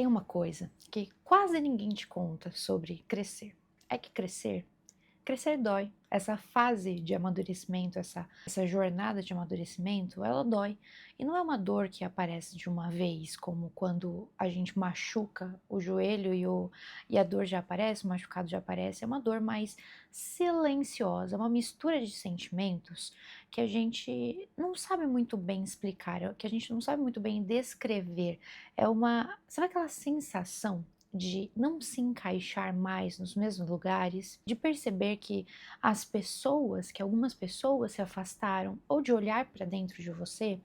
Tem uma coisa que quase ninguém te conta sobre crescer. É que crescer dói. Essa fase de amadurecimento, essa jornada de amadurecimento, ela dói. E não é uma dor que aparece de uma vez, como quando a gente machuca o joelho e a dor já aparece, o machucado já aparece. É uma dor mais silenciosa, uma mistura de sentimentos que a gente não sabe muito bem explicar, que a gente não sabe muito bem descrever. Sabe aquela sensação de não se encaixar mais nos mesmos lugares, de perceber que algumas pessoas se afastaram, ou de olhar para dentro de você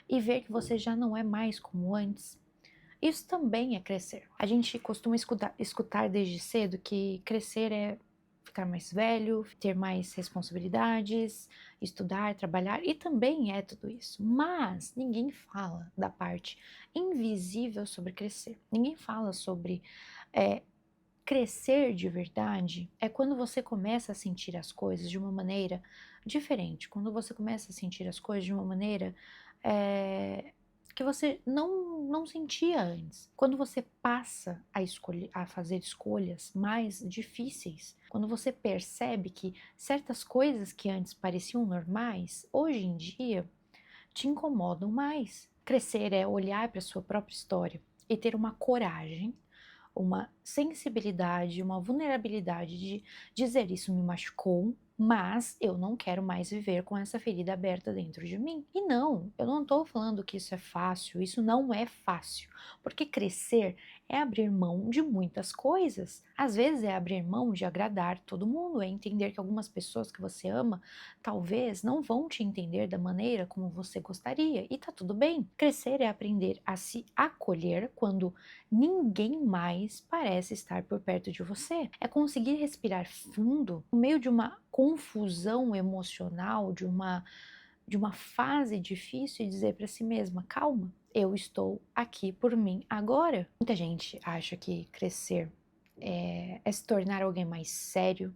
e ver que você já não é mais como antes? Isso também é crescer. A gente costuma escutar desde cedo que crescer é ficar mais velho, ter mais responsabilidades, estudar, trabalhar, e também é tudo isso. Mas ninguém fala da parte invisível sobre crescer. Ninguém fala sobre é, crescer de verdade. É quando você começa a sentir as coisas de uma maneira diferente, quando você começa a sentir as coisas de uma maneira é, que você não sentia antes. Quando você passa a fazer escolhas mais difíceis, quando você percebe que certas coisas que antes pareciam normais, hoje em dia te incomodam mais. Crescer é olhar para a sua própria história e ter uma coragem, uma sensibilidade, uma vulnerabilidade de dizer: isso me machucou, mas eu não quero mais viver com essa ferida aberta dentro de mim. E não, eu não estou falando que isso é fácil, isso não é fácil, porque crescer é abrir mão de muitas coisas. Às vezes é abrir mão de agradar todo mundo, é entender que algumas pessoas que você ama talvez não vão te entender da maneira como você gostaria, e tá tudo bem. Crescer é aprender a se acolher quando ninguém mais parece estar por perto de você. É conseguir respirar fundo no meio de uma confusão emocional, de uma fase difícil, e dizer para si mesma: calma, eu estou aqui por mim agora. Muita gente acha que crescer é se tornar alguém mais sério,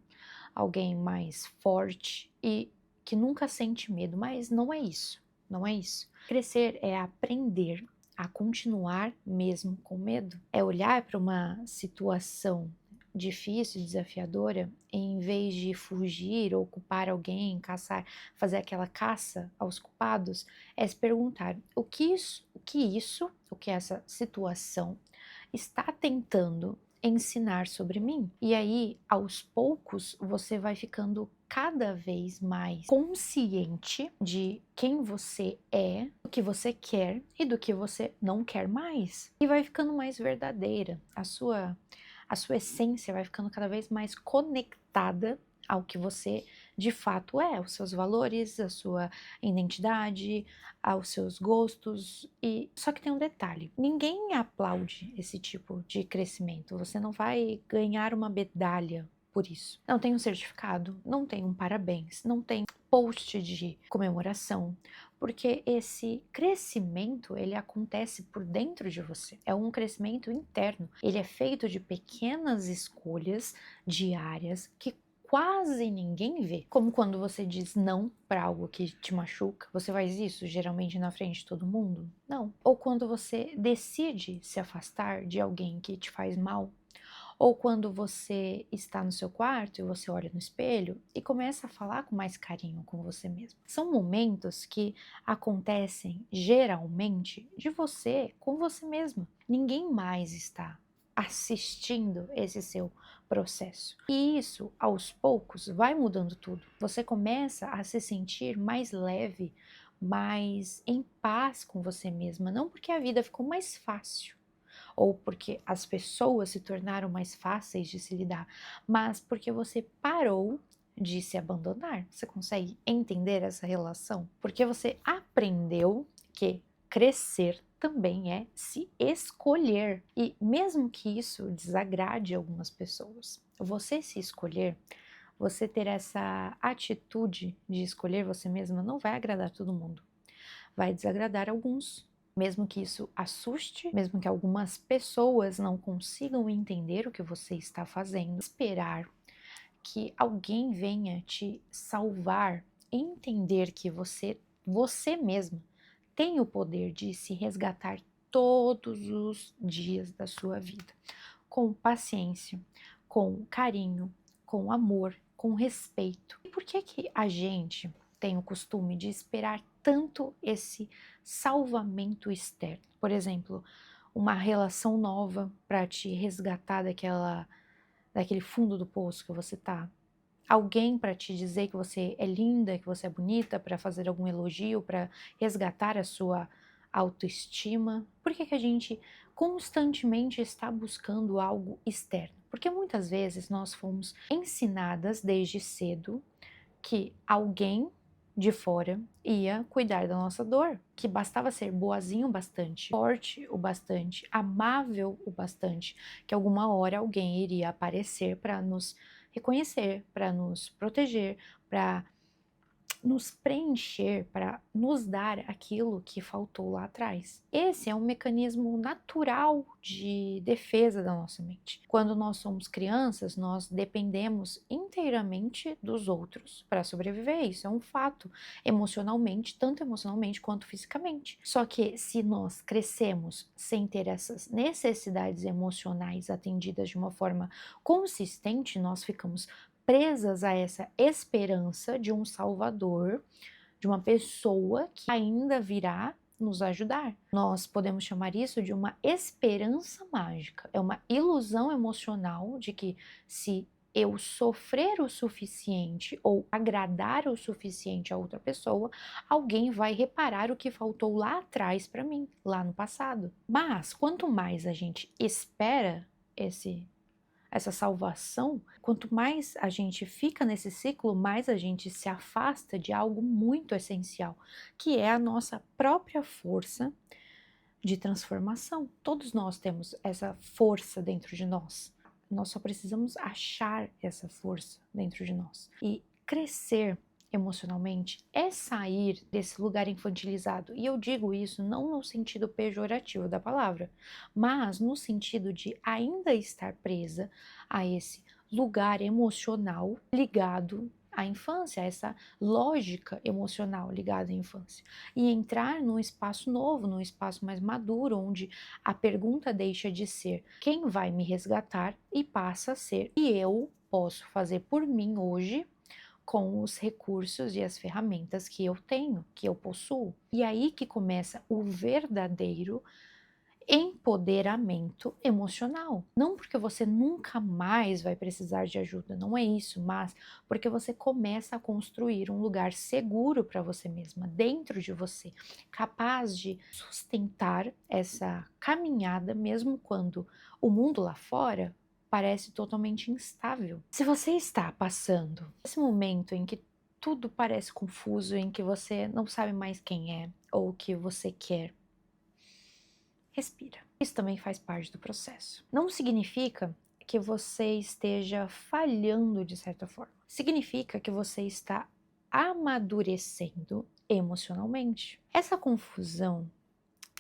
alguém mais forte e que nunca sente medo, mas não é isso, não é isso. Crescer é aprender a continuar mesmo com medo, é olhar para uma situação difícil, desafiadora, em vez de fugir ou culpar alguém, caçar, fazer aquela caça aos culpados, é se perguntar: o que essa situação está tentando ensinar sobre mim? E aí, aos poucos, você vai ficando cada vez mais consciente de quem você é, do que você quer e do que você não quer mais. E vai ficando mais verdadeira. A sua essência vai ficando cada vez mais conectada ao que você de fato é, os seus valores, a sua identidade, aos seus gostos. E só que tem um detalhe: ninguém aplaude esse tipo de crescimento. Você não vai ganhar uma medalha por isso. Não tem um certificado, não tem um parabéns, não tem post de comemoração, porque esse crescimento, ele acontece por dentro de você. É um crescimento interno. Ele é feito de pequenas escolhas diárias que quase ninguém vê. Como quando você diz não para algo que te machuca. Você faz isso geralmente na frente de todo mundo? Não. Ou quando você decide se afastar de alguém que te faz mal. Ou quando você está no seu quarto e você olha no espelho e começa a falar com mais carinho com você mesmo. São momentos que acontecem geralmente de você com você mesma. Ninguém mais está assistindo esse seu processo. E isso, aos poucos, vai mudando tudo. Você começa a se sentir mais leve, mais em paz com você mesma, não porque a vida ficou mais fácil, ou porque as pessoas se tornaram mais fáceis de se lidar, mas porque você parou de se abandonar. Você consegue entender essa relação? Porque você aprendeu que crescer também é se escolher. E mesmo que isso desagrade algumas pessoas, você se escolher, você ter essa atitude de escolher você mesma, não vai agradar todo mundo. Vai desagradar alguns, mesmo que isso assuste, mesmo que algumas pessoas não consigam entender o que você está fazendo. Esperar que alguém venha te salvar, entender que você mesmo tem o poder de se resgatar todos os dias da sua vida, com paciência, com carinho, com amor, com respeito. E por que que a gente tem o costume de esperar tanto esse salvamento externo? Por exemplo, uma relação nova para te resgatar daquele fundo do poço que você tá. Alguém para te dizer que você é linda, que você é bonita, para fazer algum elogio, para resgatar a sua autoestima. Por que que a gente constantemente está buscando algo externo? Porque muitas vezes nós fomos ensinadas desde cedo que alguém de fora ia cuidar da nossa dor, que bastava ser boazinho o bastante, forte o bastante, amável o bastante, que alguma hora alguém iria aparecer para nos reconhecer, para nos proteger, para nos preencher, para nos dar aquilo que faltou lá atrás. Esse é um mecanismo natural de defesa da nossa mente. Quando nós somos crianças, nós dependemos inteiramente dos outros para sobreviver. Isso é um fato, emocionalmente, tanto emocionalmente quanto fisicamente. Só que se nós crescemos sem ter essas necessidades emocionais atendidas de uma forma consistente, nós ficamos presas a essa esperança de um salvador, de uma pessoa que ainda virá nos ajudar. Nós podemos chamar isso de uma esperança mágica. É uma ilusão emocional de que se eu sofrer o suficiente ou agradar o suficiente a outra pessoa, alguém vai reparar o que faltou lá atrás para mim, lá no passado. Mas quanto mais a gente espera essa salvação, quanto mais a gente fica nesse ciclo, mais a gente se afasta de algo muito essencial, que é a nossa própria força de transformação. Todos nós temos essa força dentro de nós. Nós só precisamos achar essa força dentro de nós. E crescer emocionalmente é sair desse lugar infantilizado. E eu digo isso não no sentido pejorativo da palavra, mas no sentido de ainda estar presa a esse lugar emocional ligado à infância, essa lógica emocional ligada à infância. E entrar num espaço novo, num espaço mais maduro, onde a pergunta deixa de ser quem vai me resgatar e passa a ser e eu posso fazer por mim hoje com os recursos e as ferramentas que eu tenho, que eu possuo. E aí que começa o verdadeiro empoderamento emocional. Não porque você nunca mais vai precisar de ajuda, não é isso, mas porque você começa a construir um lugar seguro para você mesma, dentro de você, capaz de sustentar essa caminhada mesmo quando o mundo lá fora parece totalmente instável. Se você está passando esse momento em que tudo parece confuso, em que você não sabe mais quem é ou o que você quer, respira. Isso também faz parte do processo. Não significa que você esteja falhando de certa forma. Significa que você está amadurecendo emocionalmente. Essa confusão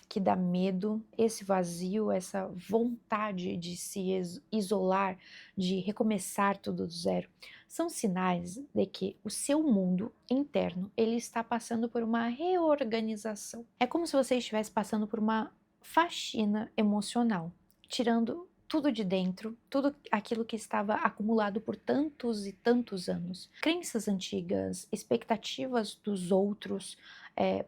que dá medo, esse vazio, essa vontade de se isolar, de recomeçar tudo do zero, são sinais de que o seu mundo interno ele está passando por uma reorganização. É como se você estivesse passando por uma faxina emocional, tirando tudo de dentro, tudo aquilo que estava acumulado por tantos e tantos anos. Crenças antigas, expectativas dos outros,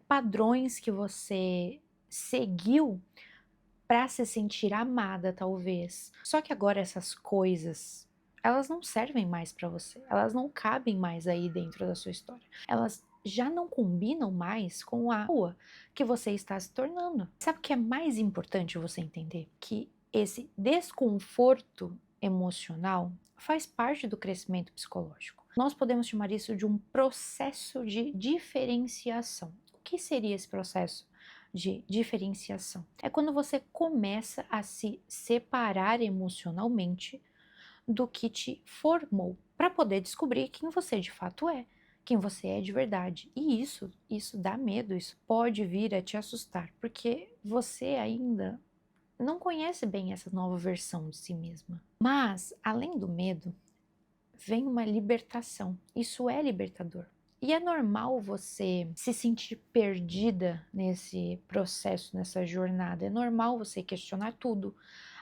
padrões que você seguiu para se sentir amada, talvez. Só que agora essas coisas, elas não servem mais para você. Elas não cabem mais aí dentro da sua história. Elas já não combinam mais com a pessoa que você está se tornando. Sabe o que é mais importante você entender? Que esse desconforto emocional faz parte do crescimento psicológico. Nós podemos chamar isso de um processo de diferenciação. O que seria esse processo de diferenciação? É quando você começa a se separar emocionalmente do que te formou, para poder descobrir quem você de fato é, quem você é de verdade. E isso dá medo, isso pode vir a te assustar, porque você ainda não conhece bem essa nova versão de si mesma. Mas, além do medo, vem uma libertação. Isso é libertador. E é normal você se sentir perdida nesse processo, nessa jornada. É normal você questionar tudo,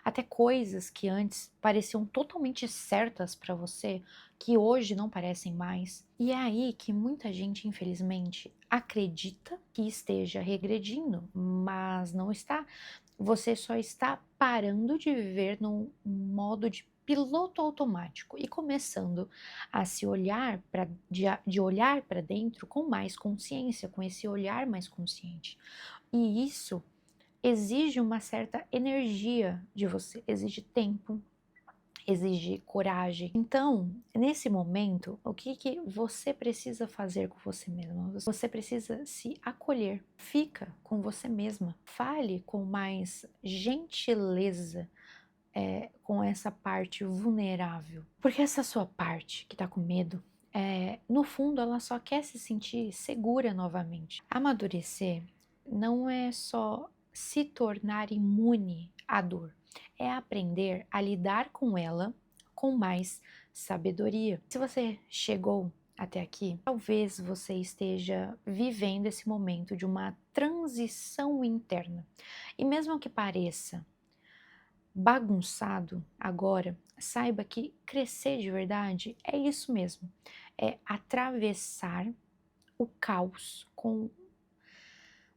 até coisas que antes pareciam totalmente certas para você, que hoje não parecem mais. E é aí que muita gente, infelizmente, acredita que esteja regredindo, mas não está. Você só está parando de viver num modo de piloto automático e começando a se olhar de olhar para dentro com mais consciência, com esse olhar mais consciente. E isso exige uma certa energia de você, exige tempo, exige coragem. Então, nesse momento, o que que você precisa fazer com você mesma? Você precisa se acolher. Fica com você mesma. Fale com mais gentileza, com essa parte vulnerável. Porque essa sua parte que tá com medo, no fundo, ela só quer se sentir segura novamente. Amadurecer não é só se tornar imune à dor, é aprender a lidar com ela com mais sabedoria. Se você chegou até aqui, talvez você esteja vivendo esse momento de uma transição interna. E mesmo que pareça bagunçado agora, saiba que crescer de verdade é isso mesmo, é atravessar o caos com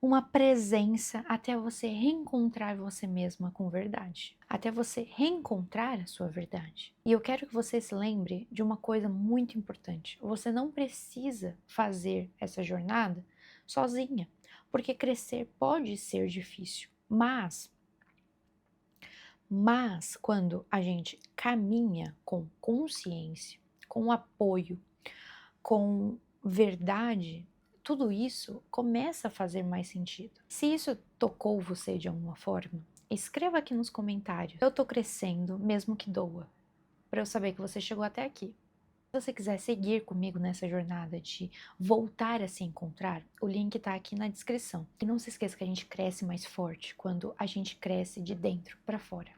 uma presença até você reencontrar você mesma com verdade, até você reencontrar a sua verdade. E eu quero que você se lembre de uma coisa muito importante: você não precisa fazer essa jornada sozinha, porque crescer pode ser difícil, mas quando a gente caminha com consciência, com apoio, com verdade, tudo isso começa a fazer mais sentido. Se isso tocou você de alguma forma, escreva aqui nos comentários. Eu tô crescendo, mesmo que doa, para eu saber que você chegou até aqui. Se você quiser seguir comigo nessa jornada de voltar a se encontrar, o link tá aqui na descrição. E não se esqueça que a gente cresce mais forte quando a gente cresce de dentro para fora.